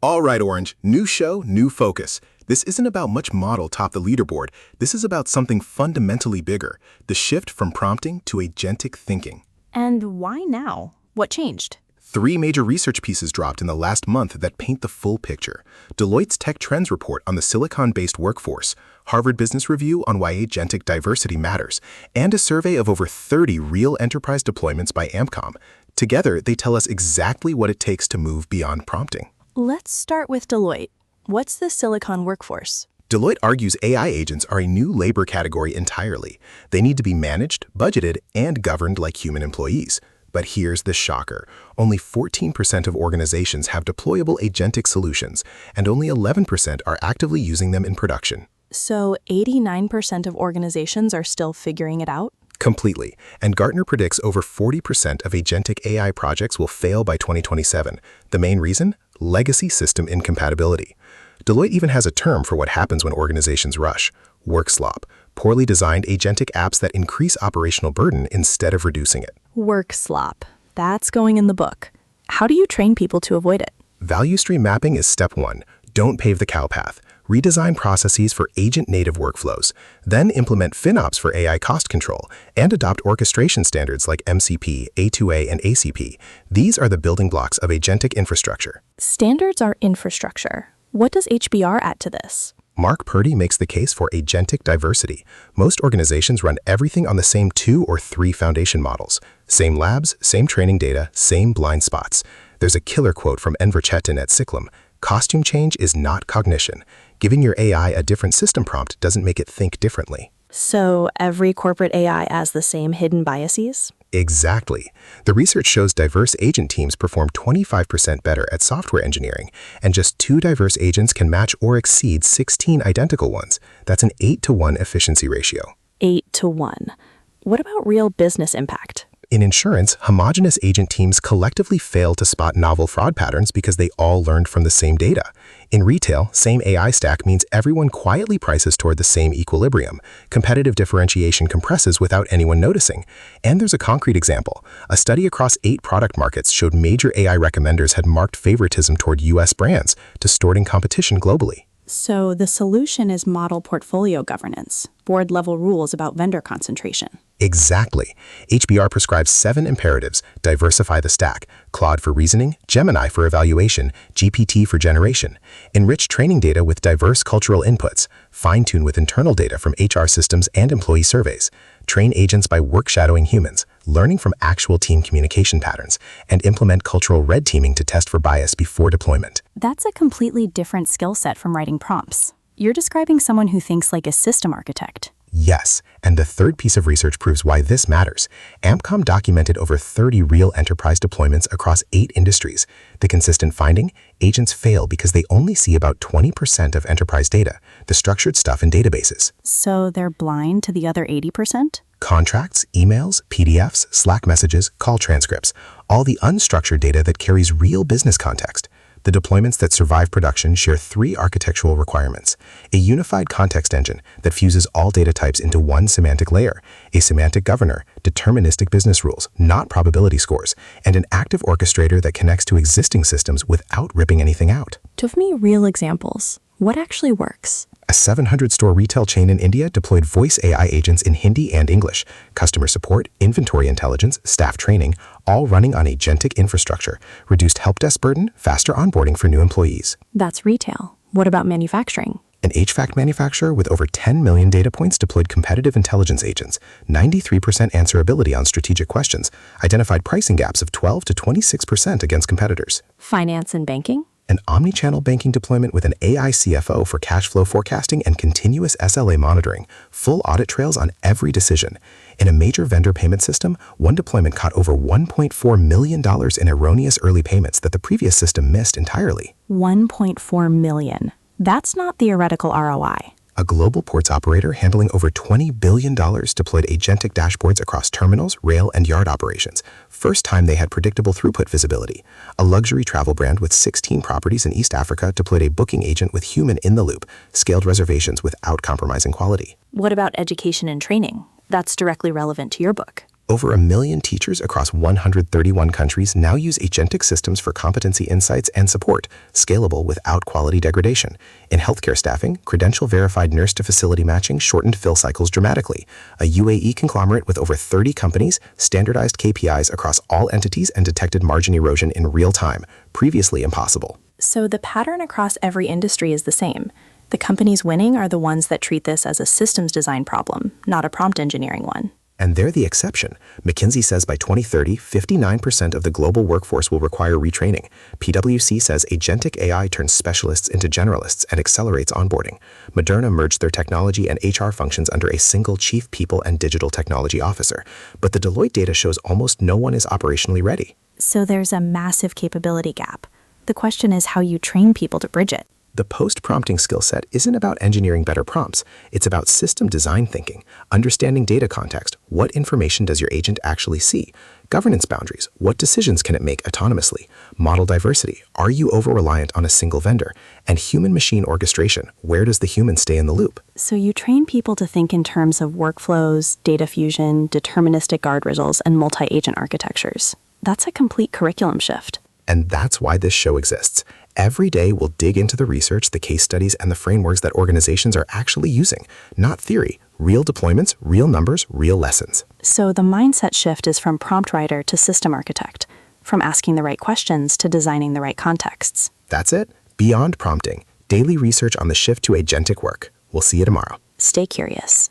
All right, Orange, new show, new focus. This isn't about much model top the leaderboard. This is about something fundamentally bigger, the shift from prompting to agentic thinking. And why now? What changed? Three major research pieces dropped in the last month that paint the full picture. Deloitte's Tech Trends Report on the Silicon-based workforce, Harvard Business Review on why agentic diversity matters, and a survey of over 30 real enterprise deployments by Amcom. Together, they tell us exactly what it takes to move beyond prompting. Let's start with Deloitte. What's the Silicon workforce? Deloitte argues AI agents are a new labor category entirely. They need to be managed, budgeted, and governed like human employees. But here's the shocker. Only 14% of organizations have deployable agentic solutions, and only 11% are actively using them in production. So 89% of organizations are still figuring it out? Completely. And Gartner predicts over 40% of agentic AI projects will fail by 2027. The main reason? Legacy system incompatibility. Deloitte even has a term for what happens when organizations rush: work slop, poorly designed agentic apps that increase operational burden instead of reducing it. Work slop. That's going in the book. How do you train people to avoid it? Value stream mapping is step one. Don't pave the cow path. Redesign processes for agent-native workflows. Then implement FinOps for AI cost control and adopt orchestration standards like MCP, A2A, and ACP. These are the building blocks of agentic infrastructure. Standards are infrastructure. What does HBR add to this? Mark Purdy makes the case for agentic diversity. Most organizations run everything on the same 2 or 3 foundation models. Same labs, same training data, same blind spots. There's a killer quote from Enver Chetin at Cyclum: "Costume change is not cognition. Giving your AI a different system prompt doesn't make it think differently." So every corporate AI has the same hidden biases? Exactly. The research shows diverse agent teams perform 25% better at software engineering, and just 2 diverse agents can match or exceed 16 identical ones. That's an 8-to-1 efficiency ratio. 8-to-1. What about real business impact? In insurance, homogeneous agent teams collectively fail to spot novel fraud patterns because they all learned from the same data. In retail, same AI stack means everyone quietly prices toward the same equilibrium. Competitive differentiation compresses without anyone noticing. And there's a concrete example. A study across 8 product markets showed major AI recommenders had marked favoritism toward US brands, distorting competition globally. So the solution is model portfolio governance, board-level rules about vendor concentration. Exactly. HBR prescribes 7 imperatives: diversify the stack, Claude for reasoning, Gemini for evaluation, GPT for generation. Enrich training data with diverse cultural inputs, fine-tune with internal data from HR systems and employee surveys. Train agents by work-shadowing humans, learning from actual team communication patterns, and implement cultural red teaming to test for bias before deployment. That's a completely different skill set from writing prompts. You're describing someone who thinks like a system architect. Yes, and the third piece of research proves why this matters. Amcom documented over 30 real enterprise deployments across 8 industries. The consistent finding? Agents fail because they only see about 20% of enterprise data, the structured stuff in databases. So they're blind to the other 80%? Contracts, emails, PDFs, Slack messages, call transcripts, all the unstructured data that carries real business context. The deployments that survive production share 3 architectural requirements: a unified context engine that fuses all data types into one semantic layer, a semantic governor, deterministic business rules, not probability scores, and an active orchestrator that connects to existing systems without ripping anything out. Give me real examples. What actually works? A 700-store retail chain in India deployed voice AI agents in Hindi and English, customer support, inventory intelligence, staff training, all running on agentic infrastructure, reduced help desk burden, faster onboarding for new employees. That's retail. What about manufacturing? An HVAC manufacturer with over 10 million data points deployed competitive intelligence agents, 93% answerability on strategic questions, identified pricing gaps of 12 to 26% against competitors. Finance and banking? An omni-channel banking deployment with an AI CFO for cash flow forecasting and continuous SLA monitoring, full audit trails on every decision. In a major vendor payment system, one deployment caught over $1.4 million in erroneous early payments that the previous system missed entirely. $1.4 million. That's not theoretical ROI. A global ports operator handling over $20 billion deployed agentic dashboards across terminals, rail, and yard operations. First time they had predictable throughput visibility. A luxury travel brand with 16 properties in East Africa deployed a booking agent with human in the loop, scaled reservations without compromising quality. What about education and training? That's directly relevant to your book. Over 1 million teachers across 131 countries now use agentic systems for competency insights and support, scalable without quality degradation. In healthcare staffing, credential-verified nurse-to-facility matching shortened fill cycles dramatically. A UAE conglomerate with over 30 companies standardized KPIs across all entities and detected margin erosion in real time, previously impossible. So the pattern across every industry is the same. The companies winning are the ones that treat this as a systems design problem, not a prompt engineering one. And they're the exception. McKinsey says by 2030, 59% of the global workforce will require retraining. PwC says agentic AI turns specialists into generalists and accelerates onboarding. Moderna merged their technology and HR functions under a single chief people and digital technology officer. But the Deloitte data shows almost no one is operationally ready. So there's a massive capability gap. The question is how you train people to bridge it. The post-prompting skill set isn't about engineering better prompts. It's about system design thinking, understanding data context. What information does your agent actually see? Governance boundaries. What decisions can it make autonomously? Model diversity. Are you over-reliant on a single vendor? And human-machine orchestration. Where does the human stay in the loop? So you train people to think in terms of workflows, data fusion, deterministic guardrails, and multi-agent architectures. That's a complete curriculum shift. And that's why this show exists. Every day, we'll dig into the research, the case studies, and the frameworks that organizations are actually using. Not theory. Real deployments, real numbers, real lessons. So the mindset shift is from prompt writer to system architect, from asking the right questions to designing the right contexts. That's it. Beyond prompting. Daily research on the shift to agentic work. We'll see you tomorrow. Stay curious.